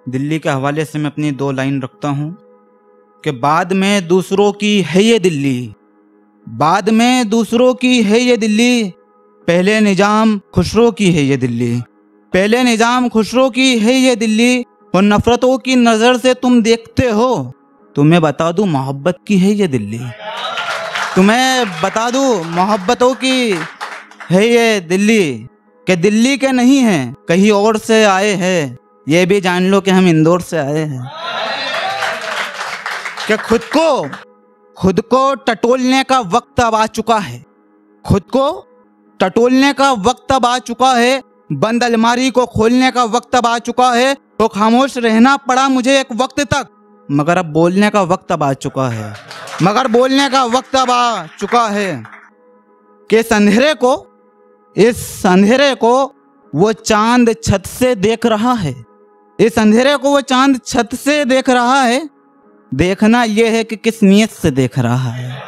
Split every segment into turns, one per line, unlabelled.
दिल्ली के हवाले से मैं अपनी 2 लाइन रखता हूँ कि बाद में दूसरों की है ये दिल्ली, बाद में दूसरों की है ये दिल्ली, पहले निजाम खुसरो की है ये दिल्ली, पहले निजाम खुसरो की है ये दिल्ली। और नफरतों की नज़र से तुम देखते हो, तुम्हें बता दूं मोहब्बत की है ये दिल्ली, तुम्हें बता दूं मोहब्बतों की है ये दिल्ली, कि दिल्ली के नहीं हैं कहीं और से आए हैं, ये भी जान लो कि हम इंदौर से आए हैं। कि खुद को टटोलने का वक्त अब आ चुका है, खुद को टटोलने का वक्त अब आ चुका है, बंद अलमारी को खोलने का वक्त अब आ चुका है। तो खामोश रहना पड़ा मुझे एक वक्त तक, मगर अब बोलने का वक्त अब आ चुका है, मगर बोलने का वक्त अब आ चुका है। कि इस अंधेरे को वो चांद छत से देख रहा है, इस अंधेरे को वो चांद छत से देख रहा है। देखना ये है कि किस नीयत से देख रहा है,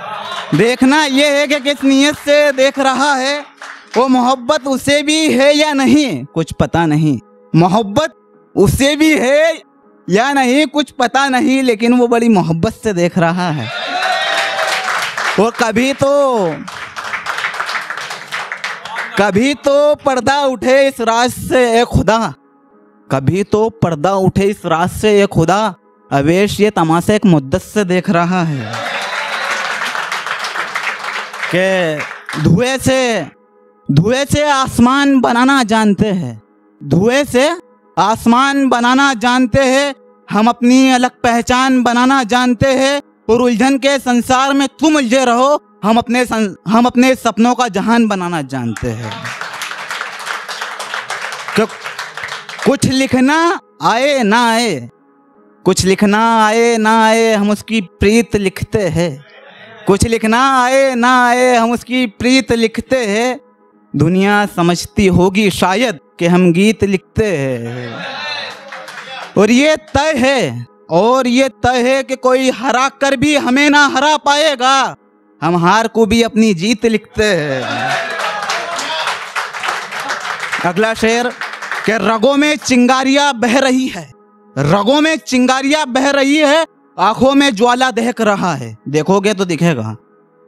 देखना ये है कि किस नीयत से देख रहा है। वो मोहब्बत उसे भी है या नहीं कुछ पता नहीं, मोहब्बत उसे भी है या नहीं कुछ पता नहीं, लेकिन वो बड़ी मोहब्बत से देख रहा है। और कभी तो पर्दा उठे इस राज से ए खुदा, कभी तो पर्दा उठे इस राज से ए खुदा, अवेश ये तमाशा एक मुद्दत से देख रहा है। कि धुएं से आसमान बनाना जानते हैं, धुएं से आसमान बनाना जानते हैं, हम अपनी अलग पहचान बनाना जानते हैं। और उलझन के संसार में तुम उलझे रहो, हम अपने सपनों का जहान बनाना जानते हैं। कुछ लिखना आए ना आए, कुछ लिखना आए ना आए, हम उसकी प्रीत लिखते हैं, कुछ लिखना आए ना आए, हम उसकी प्रीत लिखते हैं। दुनिया समझती होगी शायद कि हम गीत लिखते हैं। और ये तय है कि कोई हरा कर भी हमें ना हरा पाएगा, हम हार को भी अपनी जीत लिखते हैं। अगला शेर कि रगों में चिंगारियां बह रही है, रगों में चिंगारियां बह रही है, आंखों में ज्वाला दहक रहा है। देखोगे तो दिखेगा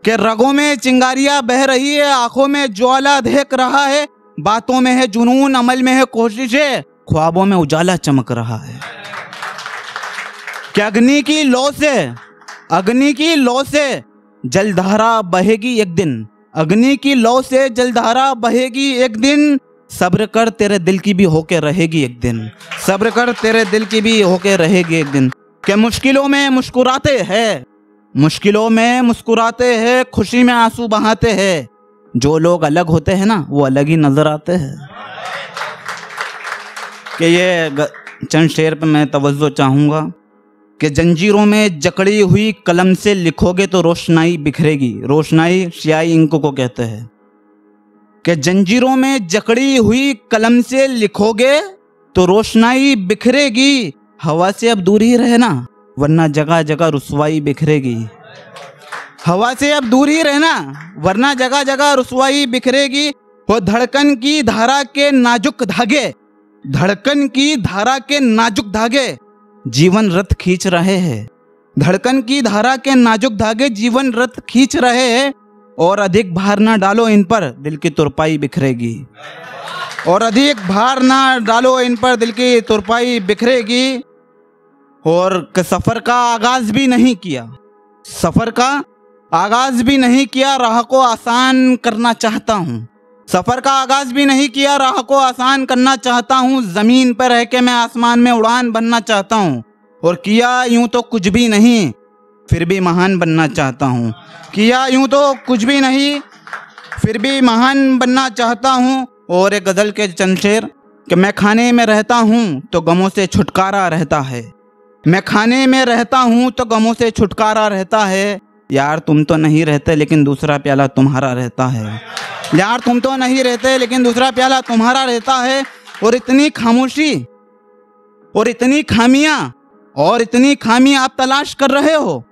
कि रगों में चिंगारियां बह रही है, आंखों में ज्वाला दहक रहा है, बातों में है जुनून, अमल में है कोशिशें, ख्वाबों में उजाला चमक रहा है। कि अग्नि की लौ से जलधारा बहेगी एक दिन, अग्नि की लौ से जलधारा बहेगी एक दिन, सब्र कर तेरे दिल की भी होके रहेगी एक दिन, सब्र कर तेरे दिल की भी होके रहेगी एक दिन। कि मुश्किलों में मुस्कुराते हैं, मुश्किलों में मुस्कुराते हैं, खुशी में आंसू बहाते हैं, जो लोग अलग होते हैं ना वो अलग ही नजर आते हैं। कि ये चंद शेर पे मैं तवज्जो चाहूँगा कि जंजीरों में जकड़ी हुई कलम से लिखोगे तो रोशनाई बिखरेगी, रोशनाई स्याही इंक को कहते हैं। कि जंजीरों में जकड़ी हुई कलम से लिखोगे तो रोशनाई बिखरेगी, हवा से अब दूर ही रहना वरना जगह जगह रुसवाई बिखरेगी, हवा से अब दूर ही रहना वरना जगह जगह रुसवाई बिखरेगी। वो धड़कन की धारा के नाजुक धागे, धड़कन की धारा के नाजुक धागे जीवन रथ खींच रहे हैं, धड़कन की धारा के नाजुक धागे जीवन रथ खींच रहे हैं। और अधिक भार ना डालो इन पर दिल की तुरपाई बिखरेगी, और अधिक भार ना डालो इन पर दिल की तुरपाई बिखरेगी। और सफर का आगाज भी नहीं किया, सफर का आगाज भी नहीं किया, राह को आसान करना चाहता हूँ, सफर का आगाज भी नहीं किया, राह को आसान करना चाहता हूँ। जमीन पर रह के मैं आसमान में उड़ान बनना चाहता हूँ, और किया यूं तो कुछ भी नहीं फिर भी महान बनना चाहता हूँ, किया यूं तो कुछ भी नहीं फिर भी महान बनना चाहता हूँ। और एक गजल के चंद शेर कि मैं खाने में रहता हूँ तो गमों से छुटकारा रहता है, मैं खाने में रहता हूँ तो गमों से छुटकारा रहता है। यार तुम तो नहीं रहते लेकिन दूसरा प्याला तुम्हारा रहता है, यार तुम तो नहीं रहते लेकिन दूसरा प्याला तुम्हारा रहता है। और इतनी खामोशी और इतनी खामियां आप तलाश कर रहे हो,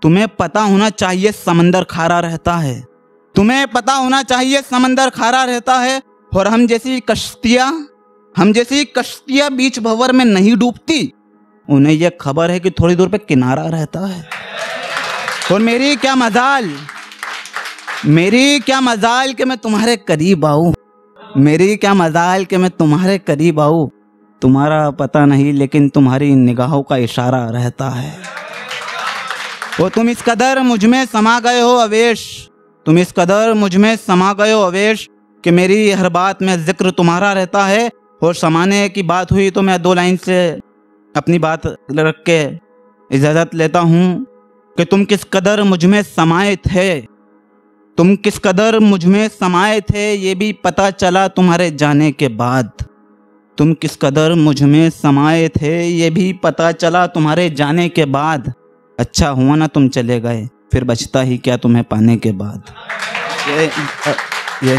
तुम्हें पता होना चाहिए समंदर खारा रहता है, तुम्हें पता होना चाहिए समंदर खारा रहता है। और हम जैसी कश्तियां बीच भंवर में नहीं डूबती, उन्हें यह खबर है कि थोड़ी दूर पे किनारा रहता है। और मेरी क्या मजाल कि मैं तुम्हारे करीब आऊं, मेरी क्या मजाल कि मैं तुम्हारे करीब आऊं। तुम्हारा पता नहीं लेकिन तुम्हारी निगाहों का इशारा रहता है। वो तुम इस कदर मुझ में समा गए हो अवेश, तुम इस कदर मुझ में समा गए हो अवेश कि मेरी हर बात में जिक्र तुम्हारा रहता है। और समाने की बात हुई तो मैं 2 लाइन से अपनी बात रख के इजाज़त लेता हूँ कि तुम किस कदर मुझ में समाये थे, तुम किस कदर मुझ में समाये थे ये भी पता चला तुम्हारे जाने के बाद। तुम किस कदर मुझ में समाये थे ये भी पता चला तुम्हारे जाने के बाद। अच्छा हुआ ना तुम चले गए, फिर बचता ही क्या तुम्हें पाने के बाद। ये